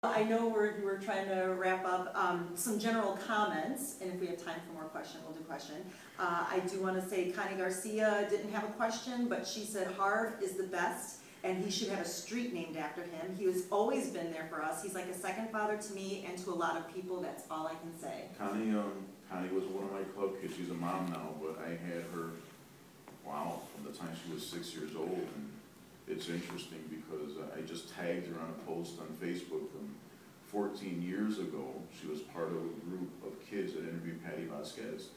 I know we're trying to wrap up. Some general comments, and if we have time for more questions, we'll do question. I do want to say Connie Garcia didn't have a question, but she said Harv is the best, and he should have a street named after him. He has always been there for us. He's like a second father to me and to a lot of people. That's all I can say. Connie was one of my club kids. She's a mom now, but I had her, wow, from the time she was 6 years old. And it's interesting because I just tagged her on a post on Facebook from 14 years ago. She was part of a group of kids that interviewed Patty Vasquez,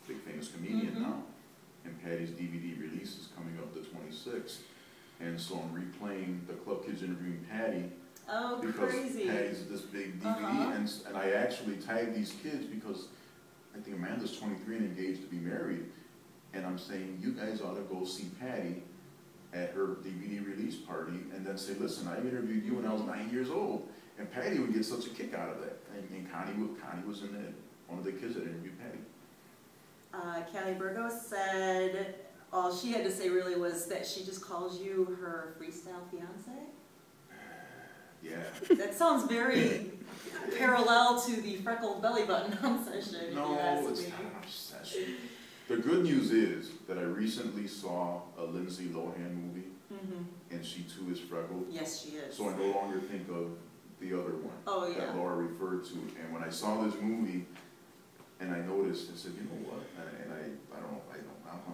big famous comedian now. And Patty's DVD release is coming up the 26th. And so I'm replaying the club kids interviewing Patty. Oh, because crazy. Patty's this big DVD, and I actually tagged these kids because I think Amanda's 23 and engaged to be married. And I'm saying, you guys ought to go see Patty at her DVD release party and then say, listen, I interviewed you when I was 9 years old. And Patty would get such a kick out of that. And Connie was in it, one of the kids that interviewed Patty. Callie Burgos said, all she had to say really was that she just calls you her freestyle fiance. Yeah. That sounds very parallel to the freckled belly button obsession. No, it's not an obsession. The good news is that I recently saw a Lindsay Lohan movie, and she too is freckled. Yes, she is. So I no longer think of the other one that Laura referred to. And when I saw this movie, and I noticed, I said, you know what? And I don't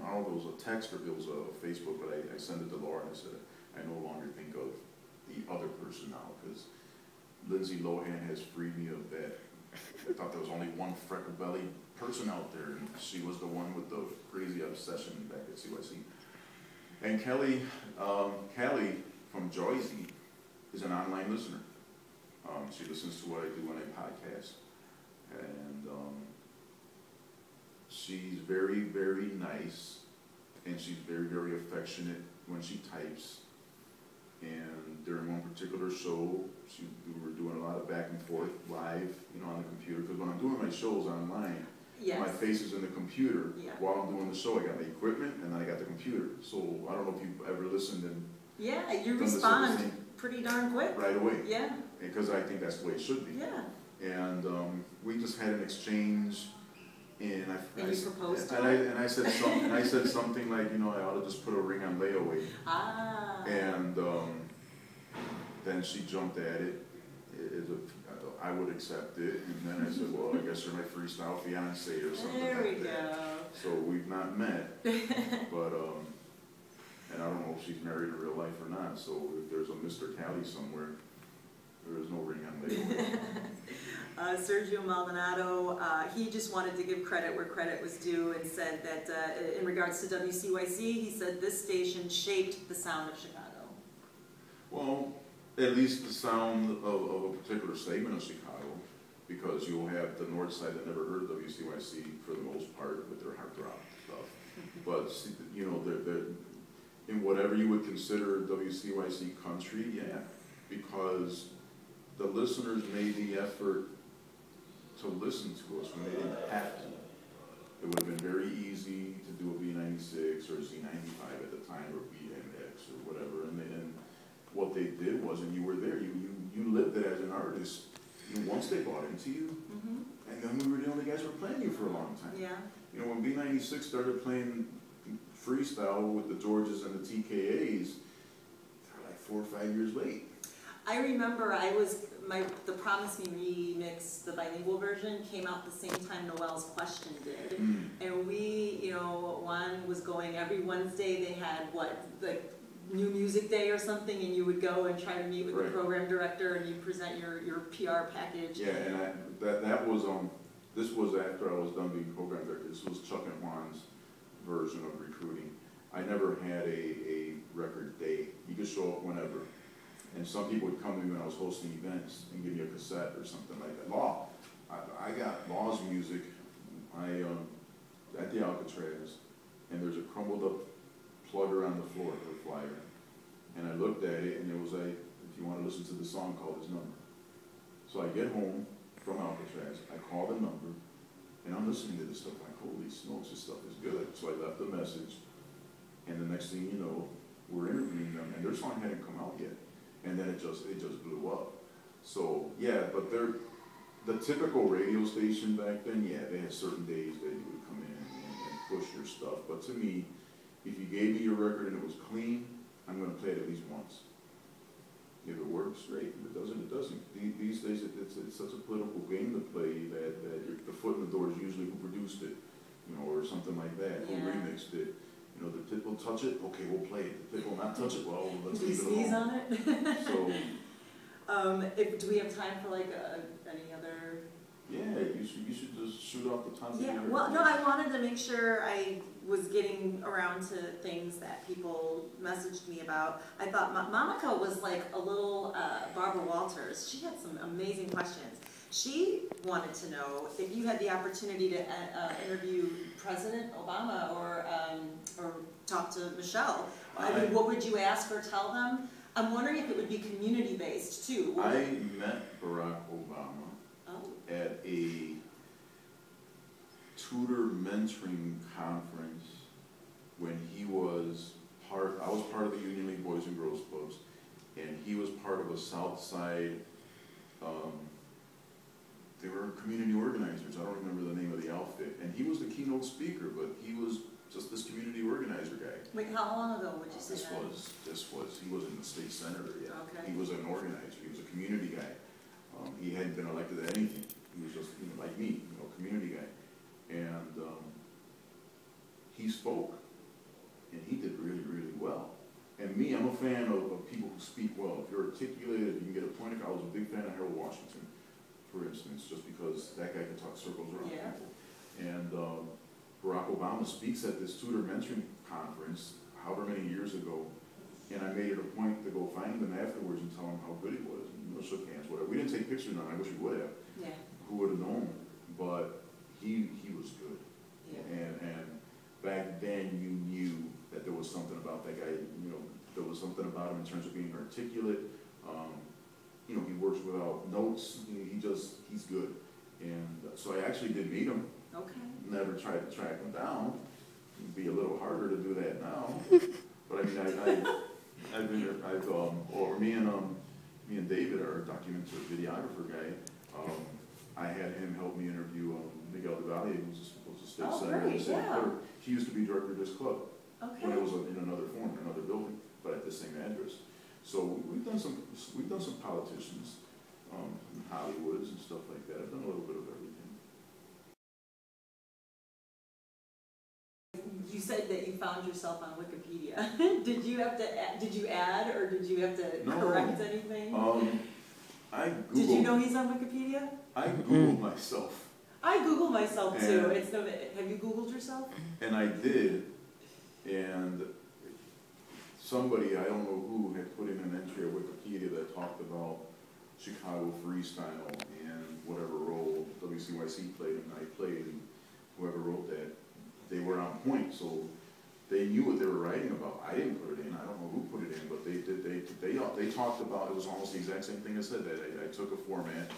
know if it was a text or if it was a Facebook, but I sent it to Laura and I said, I no longer think of the other person now because Lindsay Lohan has freed me of that. I thought there was only one freckle belly person out there, and she was the one with the crazy obsession back at CYC. And Callie from Joyzy is an online listener. She listens to what I do on a podcast, and she's very, very nice, and she's very, very affectionate when she types. And during one particular show, we were doing a lot of back and forth live, on the computer. Because when I'm doing my shows online, my face is in the computer while I'm doing the show. I got the equipment and then I got the computer. So I don't know if you've ever listened and you respond pretty darn quick. Right away. Yeah. Because I think that's the way it should be. Yeah. And we just had an exchange. And you proposed to her? And I said something. I said something like, I ought to just put a ring on layaway. And then she jumped at it. I would accept it. And then I said, well, I guess you're my freestyle fiance or something there like we that. Go. So we've not met, but and I don't know if she's married in real life or not. So if there's a Mr. Callie somewhere, there is no ring on layaway. Sergio Maldonado, he just wanted to give credit where credit was due and said that in regards to WCYC, he said this station shaped the sound of Chicago. Well, at least the sound of a particular segment of Chicago, because you'll have the north side that never heard of WCYC for the most part with their hard rock stuff. But, they're in whatever you would consider WCYC country, because the listeners made the effort to listen to us when they didn't have to. It would have been very easy to do a B96 or Z95 at the time, or BMX or whatever. And what they did was, and you were there, you lived it as an artist. Once they bought into you, and then we were the only guys who were playing you for a long time. Yeah. When B96 started playing freestyle with the Georges and the TKAs, they're like 4 or 5 years late. I remember the Promise Me remix, the bilingual version, came out the same time Noel's Question did. And we, one was going every Wednesday. They had like New Music Day or something, and you would go and try to meet with the program director, and you present your PR package. Yeah, and that was this was after I was done being program director. This was Chuck and Juan's version of recruiting. I never had a record day. You could show up whenever. And some people would come to me when I was hosting events and give me a cassette or something like that. I got Law's music at the Alcatraz, and there's a crumbled up plugger on the floor for a flyer. And I looked at it, and it was like, if you want to listen to the song, call this number. So I get home from Alcatraz, I call the number, and I'm listening to this stuff like, holy smokes, this stuff is good. So I left a message, and the next thing you know, we're interviewing them, and their song hadn't come out yet. And then it just blew up. So, yeah, but the typical radio station back then, yeah, they had certain days that you would come in and push your stuff. But to me, if you gave me your record and it was clean, I'm going to play it at least once. If it works, great. If it doesn't, it doesn't. These days, it's such a political game to play that the foot in the door is usually who produced it, you know, or something like that, who remixed it. You know, the tip will touch it, okay, we'll play it. The tip will not touch it, well, let's leave it alone. Sneeze on it? So, do we have time for like any other? yeah, you should just shoot off the top of your Well, no, I wanted to make sure I was getting around to things that people messaged me about. I thought Monica was like a little Barbara Walters. She had some amazing questions. She wanted to know if you had the opportunity to interview President Obama or talk to Michelle. I mean, what would you ask or tell them? I'm wondering if it would be community-based too. I met Barack Obama at a tutor mentoring conference when he was I was part of the Union League Boys and Girls Clubs, and he was part of a South Side, they were community organizers, I don't remember the name of the outfit, and he was the keynote speaker, but he was just this community organizer guy. Wait, how long ago would you say that? He wasn't the state senator yet. Okay. He was an organizer, he was a community guy. He hadn't been elected to anything. He was just, you know, like me, you know, community guy. And he spoke, and he did really, really well. And me, I'm a fan of people who speak well. If you're articulated, if you can get a point across. I was a big fan of Harold Washington, for instance, just because that guy can talk circles around people. And Barack Obama speaks at this tutor mentoring conference, however many years ago, and I made it a point to go find him afterwards and tell him how good he was. And, you know, shook hands, whatever. We didn't take pictures on him. I wish we would have. Yeah. Who would have known? But he was good. Yeah. And back then you knew that there was something about that guy. You know, there was something about him in terms of being articulate. You know, he works without notes. He's good. And so I actually did meet him. Okay. Never tried to track him down. It'd be a little harder to do that now. But I mean, me and David, our documentary videographer guy, I had him help me interview Miguel Devalle, who's a state senator in the same clerk. He used to be director of this club when it was in another form, in another building, but at the same address. So we've done some politicians, Hollywoods and stuff like that. I've done a little bit of everything. You said that you found yourself on Wikipedia. Did you add or did you have to correct anything? I Googled. Did you know he's on Wikipedia? I Googled myself. I Google myself too. Have you Googled yourself? And I did, and somebody, I don't know who, had put in an entry at Wikipedia that talked about Chicago freestyle and whatever role WCYC played and I played, and whoever wrote that, they were on point, so they knew what they were writing about. I didn't put it in, I don't know who put it in, but they talked about, it was almost the exact same thing I said, that I took a format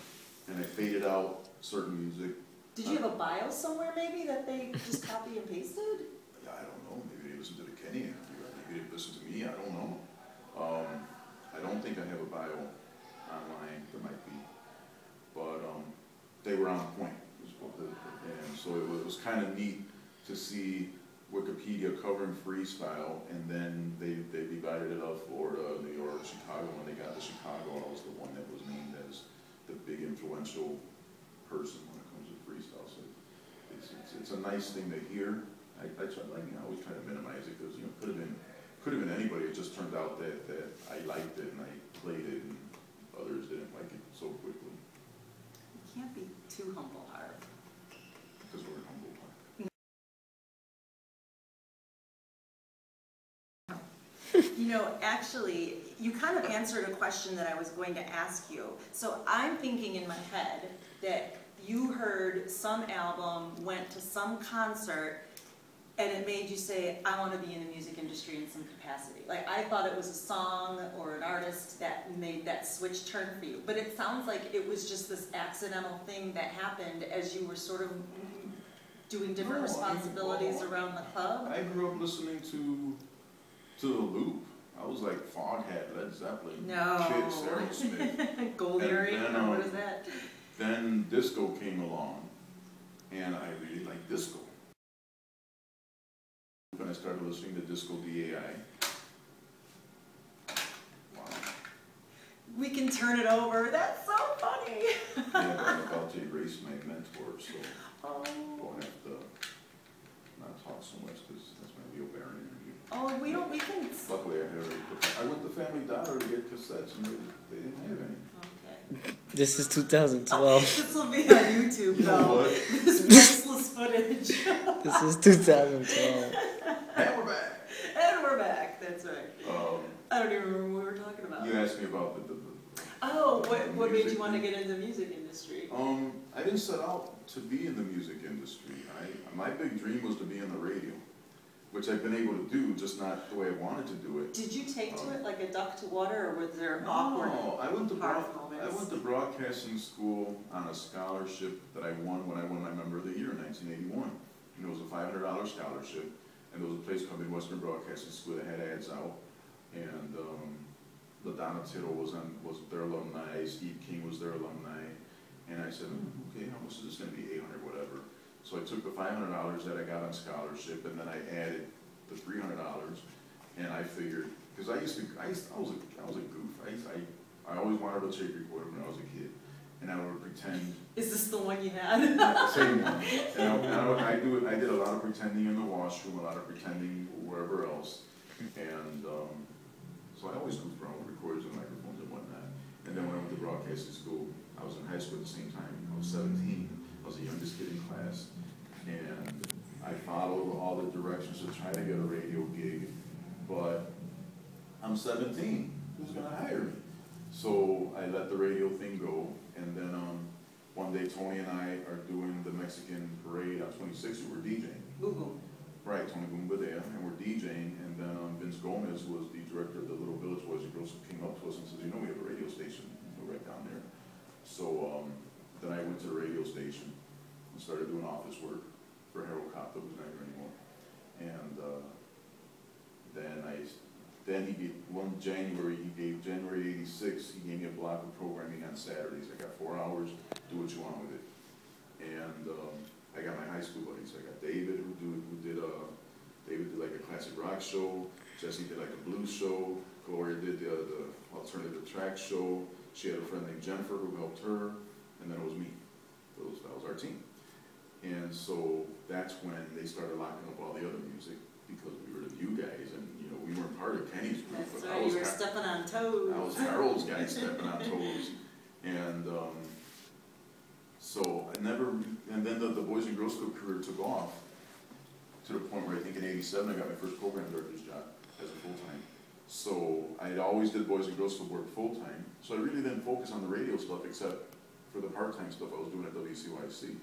and I faded out certain music. Did you have a bio somewhere maybe that they just copy and pasted? Yeah, I don't know, maybe they listened to the Kenny interview, maybe they listened to me, I don't know. I don't think I have a bio online, there might be, but they were on point, and so it was kind of neat to see Wikipedia covering freestyle, and then they divided it up, Florida, New York, Chicago. When they got to Chicago, I was the one that was named as the big influential person when it comes to freestyle. So it's a nice thing to hear. I always try to minimize it, because you know, could have been anybody. It just turned out that I liked it and I played it, and others didn't like it so quickly. You can't be too humble, Harv. Because we're humble. You know, actually, you kind of answered a question that I was going to ask you. So I'm thinking in my head that you heard some album, went to some concert, and it made you say, I want to be in the music industry in some capacity. Like, I thought it was a song or an artist that made that switch turn for you. But it sounds like it was just this accidental thing that happened as you were sort of doing different responsibilities around the club. I grew up listening to The Loop. I was like Foghat, Led Zeppelin, No. Kiss, Aerosmith. Gold And earring, then, or what is that? Then disco came along, and I really liked disco. When I started listening to Disco DAI. Wow. We can turn it over. That's so funny. Yeah, but I'm about to erase my mentor, so Oh. we'll have to not talk so much because that's my Leo Baron interview. Oh, we can. Luckily, I went to Family Dollar to get cassettes, and they didn't have any. Okay. This is 2012. This will be on YouTube, You know though. what? This priceless footage. This is 2012. And we're back. And we're back. That's right. Um, I don't even remember what we were talking about. You asked me about the Oh, what made music you want to thing. get into the music industry? I didn't set out to be in the music industry. My big dream was to be in the radio, which I've been able to do, just not the way I wanted to do it. Did you take to it like a duck to water, or was there awkward No, I went moments? to broadcasting school on a scholarship that I won when I won my Member of the Year in 1981. And it was a $500 scholarship, and there was a place called Midwestern Broadcasting School that had ads out, and LaDonna Tittle was their alumni, Steve King was their alumni, and I said, okay, how much is this going to be? $800, whatever. So I took the $500 that I got on scholarship, and then I added the $300, and I figured, because I was a goof. I always wanted a tape recorder when I was a kid, and I would pretend. Is this the one you had? The same one. And I did a lot of pretending in the washroom, a lot of pretending wherever else, and so I always goofed around with recorders and microphones and whatnot. And then when I went to broadcasting school, I was in high school at the same time. I was 17. I was the youngest kid in class, and I followed all the directions to try to get a radio gig, but I'm 17. Who's gonna hire me? So I let the radio thing go, and then one day Tony and I are doing the Mexican parade on 26th. We're DJing. Google. Right, Tony Goomba there, and we're DJing, and then Vince Gomez, who was the director of the Little Village Boys and Girls, came up to us and says, you know, we have a radio station right down there. So then I went to the radio station and started doing office work for Harold Kopta, who's not here anymore. And then he gave, January '86, he gave me a block of programming on Saturdays. I got 4 hours, do what you want with it. And I got my high school buddies. I got David, David did like a classic rock show. Jesse did like a blues show. Gloria did the alternative track show. She had a friend named Jennifer who helped her, and then it was me. That was our team. And so that's when they started locking up all the other music, because we were the new guys, and you know, we weren't part of Kenny's group. That's right, you were stepping on toes. I was Harold's guy stepping on toes. And and then the Boys and Girls Club career took off to the point where I think in '87 I got my first program director's job as a full-time. So I always did Boys and Girls Club work full-time. So I really didn't focus on the radio stuff except for the part-time stuff I was doing at WCYC.